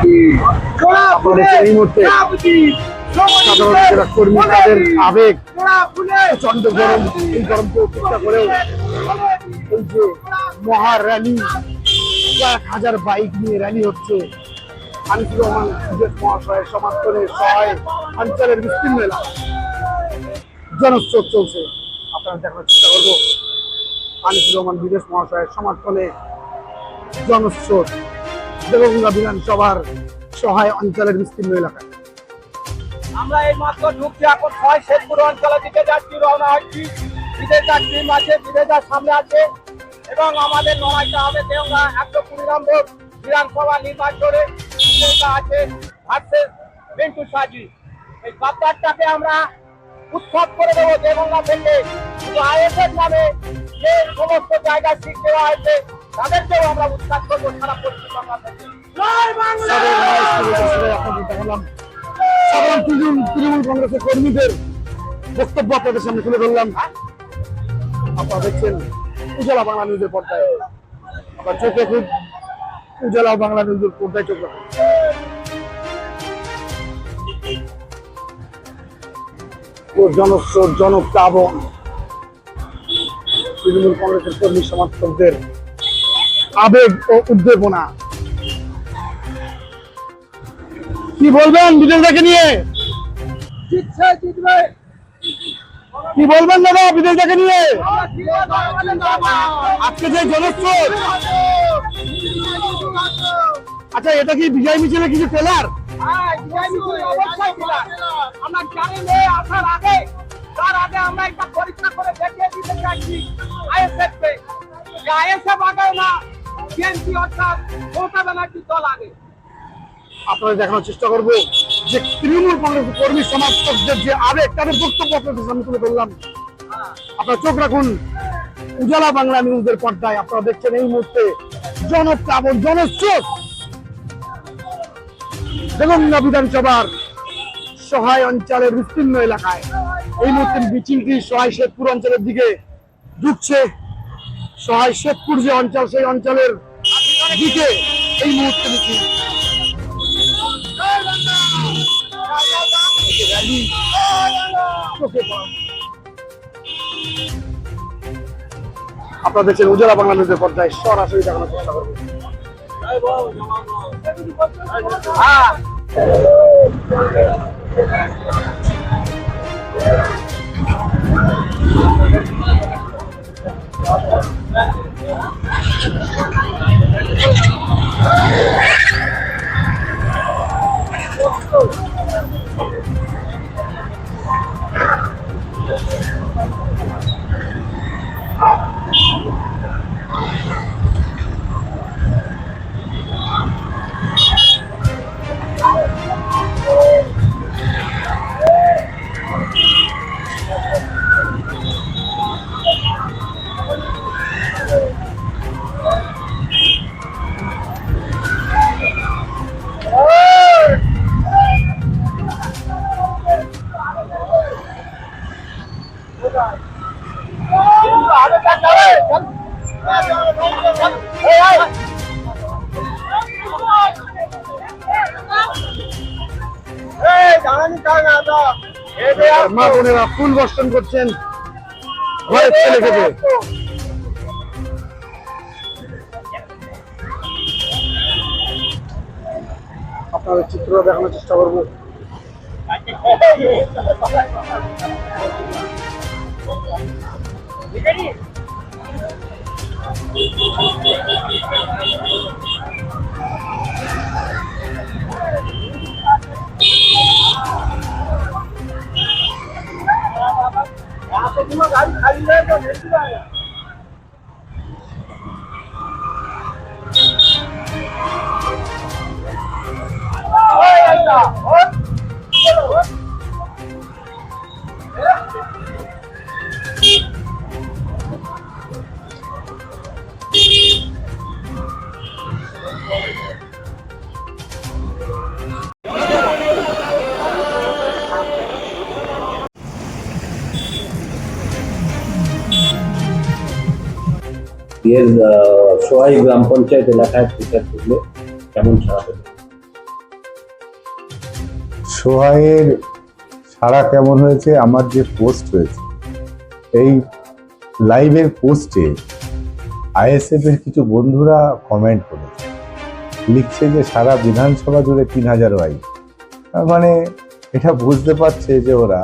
এই মুহূর্তে সাধারণ কর্মী তাদের আবেগ প্রচন্ড গরম, এই গরমকে উপেক্ষা করেও এই যে মহা র্যালি, কয়েক হাজার বাইক নিয়ে র্যালি হচ্ছে আনিসুর রহমান বিদেশ মহাশয়ের সমর্থনে সহায় অঞ্চলের বিস্তীর্ণ এলাকা জনস্রোত চলছে। আপনারা দেখার চেষ্টা করবো আনিসুর রহমান বিদেশ মহাশয়ের সমর্থনে জনস্রোত দেবগঙ্গা বিধানসভার সহায় অঞ্চলের বিস্তীর্ণ এলাকায়। আমরা এই মাত্র ঢুকছি, এখন ছয় শেখপুর অঞ্চলের দিকে যাচ্ছি, রওনা হচ্ছি। বিদেশা টিম আছে, বিদেশার সামনে আছে এবং আমাদের লড়াইটা হবে দেওয়া 120 নম্বর বিধানসভা নির্বাচনে আছে ভার্সেস মিন্টু সাজি। এই বাপ্পারটাকে আমরা উৎখাত করে দেবো দেবগঙ্গা থেকে। আইএসএফ নামে যে সমস্ত জায়গায় সিট দেওয়া হয়েছে তাদেরকেও আমরা উৎখাত করবো সারা পশ্চিমবাংলা থেকে। তৃণমূল কংগ্রেসের কর্মীদের বক্তব্য আপনাদের সামনে তুলে ধরলাম। আপনারা দেখছেন উজালা বাংলা নিউজের পর্দায়। আপনার চোখে খুব উজালা বাংলা নিউজের পর্দায় চোখ রাখুন। জনস্রোত, জনপ্লাবন, তৃণমূল কংগ্রেসের কর্মী সমর্থকদের আবেগ ও উদ্দীপনা। কি বলবেন বিদেশকে নিয়ে? কি বলবেন দাদা বিদেশকে নিয়ে? আজকে যে জনস্রোত, আচ্ছা এটা কি বিজয় মিছিলে কিছু ট্রেলার? আমরা জানি আসার আগে তার আগে আমরা একটা পরীক্ষা করে দেখিয়ে দিতে চাইছি আইএসএফকে। আইএসএফ আগে না বিএনপি অর্থাৎ মমতা ব্যানার্জির দল আগে। আপনারা দেখানোর চেষ্টা করবো যে তৃণমূল কংগ্রেসের কর্মী সমর্থকদের যে আবেগ, তাদের বক্তব্য আপনাদের সামনে তুলে ধরলাম। আপনারা চোখ রাখুন উজালা বাংলা নিউজের পর্দায়। আপনারা দেখছেন এই মুহূর্তে জনপ্লাবন, জনস্রোত দেবগঙ্গা বিধানসভার সহায় অঞ্চলের বিস্তীর্ণ এলাকায়। এই মুহূর্তে মিছিলটি সহায় শেখপুর অঞ্চলের দিকে ঢুকছে। সহায় শেখপুর যে অঞ্চল, সেই অঞ্চলের দিকে এই মুহূর্তে মিছিল। আপনারা দেখছেন উজালা বাংলা নিউজের পর্দায়, সরাসরি দেখানোর চেষ্টা করবো। মা বোনেরা ফুল বর্ষণ করছেন ভয়ের ছেলে খেতে। আপনাদের চিত্র দেখানোর চেষ্টা করবো। गाड़ी खाली है तो नहीं जाएगा। এর সোহাই গ্রাম পঞ্চায়েত এলাকায় প্রচার করলে কেমন সারা হবে? সোহাইয়ের সাড়া কেমন হয়েছে? আমার যে পোস্ট হয়েছে, এই লাইভের পোস্টে আইএসএফ এর কিছু বন্ধুরা কমেন্ট করেছে, লিখছে যে সারা বিধানসভা জুড়ে 3000 বাইক। মানে এটা বুঝতে পারছে যে ওরা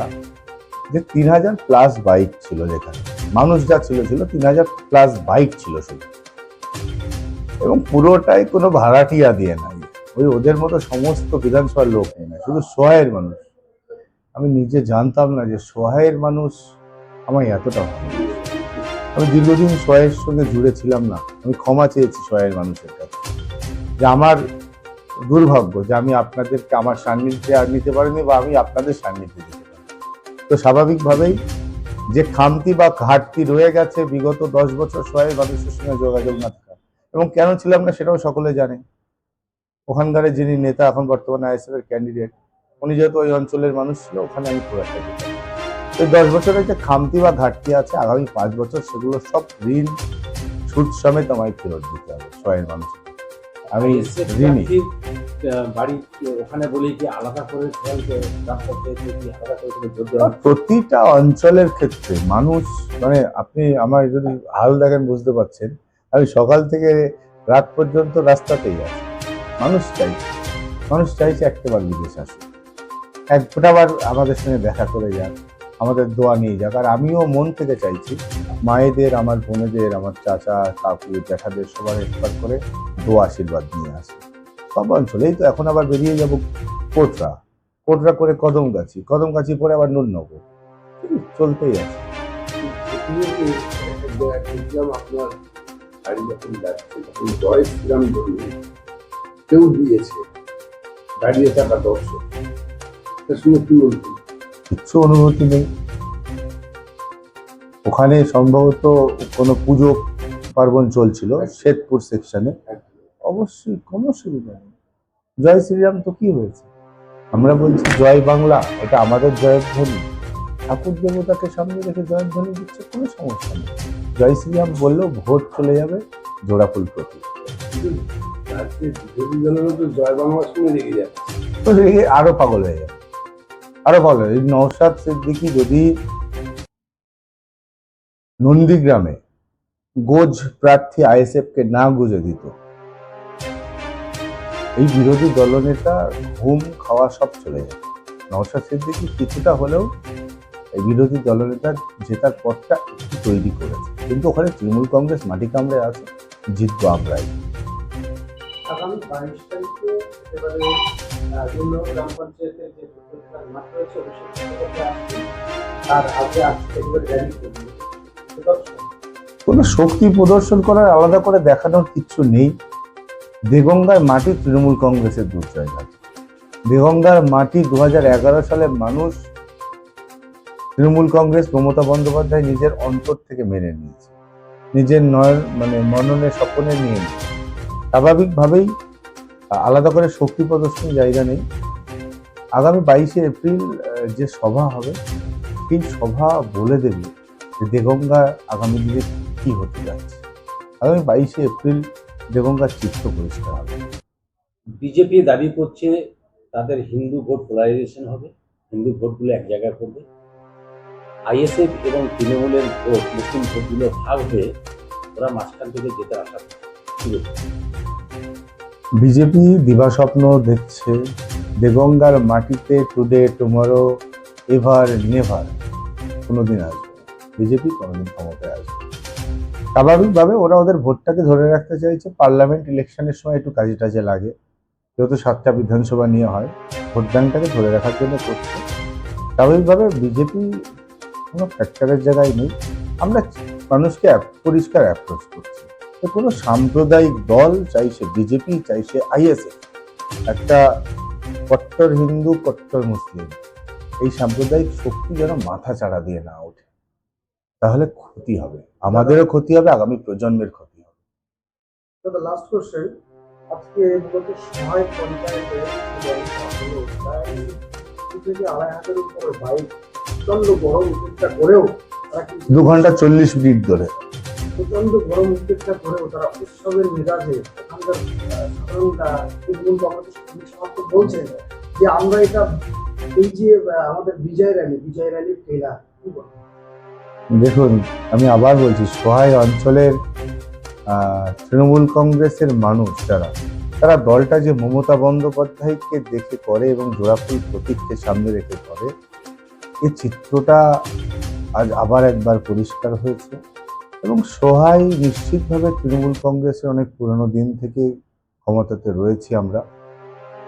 যে 3000 প্লাস বাইক ছিল, যেখানে মানুষ যা ছিল 3000 প্লাস বাইক ছিল শুধু, এবং পুরোটাই কোনো ভাড়াটিয়া দিয়ে নাই, ওই ওদের মতো সমস্ত বিধানসভার লোক নেই না, শুধু সোহাইয়ের মানুষ। আমি নিজে জানতাম না যে সোহাইয়ের মানুষ আমায় এতটা ভালো। আমি দীর্ঘদিন সোহাইয়ের সঙ্গে জুড়ে ছিলাম না। আমি ক্ষমা চেয়েছি সোহাইয়ের মানুষের কাছে যে আমার দুর্ভাগ্য যে আমি আপনাদেরকে আমার সান্নিধ্যে আর নিতে পারিনি, বা আমি আপনাদের সান্নিধ্যে দিতে পারি। তো স্বাভাবিকভাবেই যে খামতি বা ঘাটতি রয়ে গেছে বিগত 10 বছর সোহাইয়ের মানুষের সঙ্গে যোগাযোগ না থাকা, এবং কেন ছিলাম না সেটাও সকলে জানে। ওখানকার যিনি নেতা, এখন বর্তমানে আইএসএফ এর ক্যান্ডিডেট, উনি যেহেতু ওই অঞ্চলের মানুষ ছিল, ওখানে আমি খুব একটা যেতাম। এই 10 বছরের যে খামতি বা ঘাটতি আছে, আগামী 5 বছর সেগুলো সব ঋণ সুদ সমেত আমায় ফেরত দিতে হবে সোহাইয়ের মানুষ। আমি ঋণী। বাড়ি ওখানে বলি কি আলাদা করে প্রতিটা অঞ্চলের ক্ষেত্রে মানুষ, মানে আপনি আমার যদি হাল দেখেন বুঝতে পারছেন, আমি সকাল থেকে রাত পর্যন্ত রাস্তাতেই আছি। মানুষ চাইছে একটাবার বিদেশ আসুক, এক ফোঁটাবার আমাদের সঙ্গে দেখা করে যাক, আমাদের দোয়া নিয়ে যাক। আর আমিও মন থেকে চাইছি মায়েদের, আমার বোনেদের, আমার চাচা কাকু জ্যাঠাদের সবার একবার করে দোয়া আশীর্বাদ নিয়ে আসি সব অঞ্চলেই। তো এখন আবার বেরিয়ে যাব কোটরা করে কদমগাছি পরে আবার নুরনগর, চলতেই আছে। দেখলাম আপনার গাড়ি যখন যাচ্ছে তখন জয় শ্রীরাম বললেন, কেউ দিয়েছে দাঁড়িয়ে থাকা দর্শক, তার সঙ্গে কি বলবেন? কিচ্ছু অনুভূতি নেই। ওখানে সম্ভবত কোনো পুজো পার্বণ চলছিল শ্বেতপুর সেকশনে, অবশ্যই কোনো অসুবিধা নেই। জয় শ্রীরাম তো কি হয়েছে? আমরা বলছি জয় বাংলা, এটা আমাদের জয়ধ্বনি, ঠাকুর দেবতাকে সামনে রেখে জয়ধ্বনি দিচ্ছে, কোনো সমস্যা নেই। জয় শ্রীরাম বললেও ভোট চলে যাবে জোড়া ফুল প্রতি। জয় বাংলা শুনে রেখে যাচ্ছে, তো রেগে আরো পাগল হয়ে যাবে, আরো পাগল হয়ে। নওশাদ সিদ্দিকী যদি নন্দীগ্রামে গোজ প্রার্থী আইএসএফ কে না গুজে দিত, এই বিরোধী দলনেতা ঘুম খাওয়া সব চলে যায়। নওশাদ সিদ্দিকী কিছুটা হলেও এই বিরোধী দলনেতা জেতার পথটা একটু তৈরি করেছে, কিন্তু ওখানে তৃণমূল কংগ্রেস মাটি কামড়ে আছে, জিতবো আমরাই। আগামী 22 তারিখে একেবারে গ্রাম পঞ্চায়েতের যে মাঠ রয়েছে তার আগে একেবারে র্যালি করবে। কোনো শক্তি প্রদর্শন করার, আলাদা করে দেখানোর কিচ্ছু নেই। দেগঙ্গার মাটি তৃণমূল কংগ্রেসের দুর্জয় আছে। দেগঙ্গার মাটি 2011 সালে মানুষ, তৃণমূল কংগ্রেস, মমতা বন্দ্যোপাধ্যায় নিজের অন্তর থেকে মেনে নিয়েছে, নিজের মননের স্বপ্নে নিয়ে নিয়েছে। স্বাভাবিকভাবেই আলাদা করে শক্তি প্রদর্শনের জায়গা নেই। আগামী 22শে এপ্রিল যে সভা হবে, সেই সভা বলে দেবে যে দেগঙ্গা আগামী দিনে কি হতে যাচ্ছে। আগামী 22শে এপ্রিল দেগঙ্গার চিত্র পরিষ্কার হবে। বিজেপি দাবি করছে তাদের হিন্দু ভোট পোলারাইজেশন হবে, হিন্দু ভোটগুলো এক জায়গায় করবে। আইএসএফ এবং তৃণমূলের ভোট, মুসলিম ভোটগুলো ভাগ হয়ে ওরা মাঝখান থেকে যেতে আসা। বিজেপি দিবাস্বপ্ন দেখছে দেগঙ্গার মাটিতে টুডে টুমরো এভার নেভার কোনোদিন আসবে, বিজেপি কোনোদিন ক্ষমতায় আসবে। স্বাভাবিকভাবে ওরা ওদের ভোটটাকে ধরে রাখতে চাইছে। পার্লামেন্ট ইলেকশনের সময় একটু কাজে টাজে লাগে, যেহেতু 7টা বিধানসভা নিয়ে হয়, ভোট ব্যাংকটাকে ধরে রাখার জন্য করছে। স্বাভাবিকভাবে বিজেপি কোনো ফ্যাক্টরের জায়গায় নেই। আমরা মানুষকে পরিষ্কার অ্যাপ্রোচ করছি, কোনো সাম্প্রদায়িক দল, চাই সে বিজেপি, চাই সে আইএসএফ, একটা কট্টর হিন্দু, কট্টর মুসলিম, এই সাম্প্রদায়িক শক্তি যেন মাথা চাড়া দিয়ে না ওঠে, তাহলে ক্ষতি হবে, আমাদেরও ক্ষতি হবে, আগামী প্রজন্মের ক্ষতি হবে। লাস্ট কোশ্চেন, আজকে মূলত সহায় পঞ্চায়েতে 2,500 উপর বাইক প্রচন্ড গরম উপেক্ষা করেও তারা 2 ঘন্টা 40 মিনিট ধরে প্রচন্ড গরম উপেক্ষা করেও তারা উৎসবের মেজাজে ওখানকার সাধারণ তৃণমূল কংগ্রেসের কর্মী সমর্থক বলছে যে আমরা এটা এই যে আমাদের বিজয় র্যালির ট্রেলার কি বলবো? দেখুন, আমি আবার বলছি, সহায় অঞ্চলের তৃণমূল কংগ্রেসের মানুষ যারা, তারা দলটা যে মমতা বন্দ্যোপাধ্যায়কে দেখে করে এবং জোড়াফুল প্রতীককে সামনে রেখে করে, এই চিত্রটা আজ আবার একবার পরিষ্কার হয়েছে। এবং সহায় নিশ্চিতভাবে তৃণমূল কংগ্রেসের অনেক পুরনো দিন থেকে ক্ষমতাতে রয়েছি আমরা।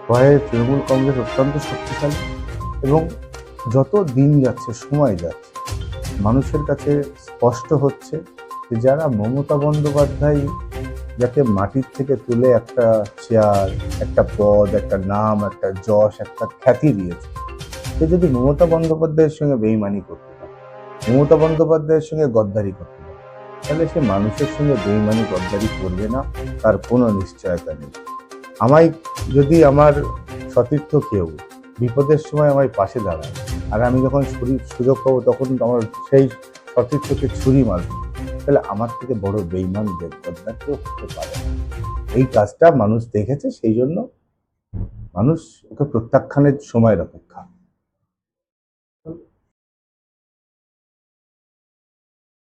সহায়ের তৃণমূল কংগ্রেস অত্যন্ত শক্তিশালী এবং যত দিন যাচ্ছে, সময় যাচ্ছে, মানুষের কাছে স্পষ্ট হচ্ছে যে যারা মমতা বন্দ্যোপাধ্যায় যাকে মাটির থেকে তুলে একটা চেয়ার, একটা পদ, একটা নাম, একটা যশ, একটা খ্যাতি দিয়েছে, সে যদি মমতা বন্দ্যোপাধ্যায়ের সঙ্গে বেইমানি করতে পারে, মমতা বন্দ্যোপাধ্যায়ের সঙ্গে গদ্দারি করতে পারে, তাহলে সে মানুষের সঙ্গে বেইমানি গদ্দারি করবে না, তার কোনো নিশ্চয়তা নেই। আমায় যদি আমার সতীর্থ কেউ বিপদের সময় আমায় পাশে দাঁড়ায়, আর আমি যখন সুযোগ পাবো তখন আমার সেই সতীর্থকে ছুরি মারবো, তাহলে আমার থেকে বড় বেইমান গদ্দার কেউ হতে পারে না। এই কাজটা মানুষ দেখেছে, সেই জন্য মানুষ ওকে প্রত্যাখ্যানের সময়ের অপেক্ষা।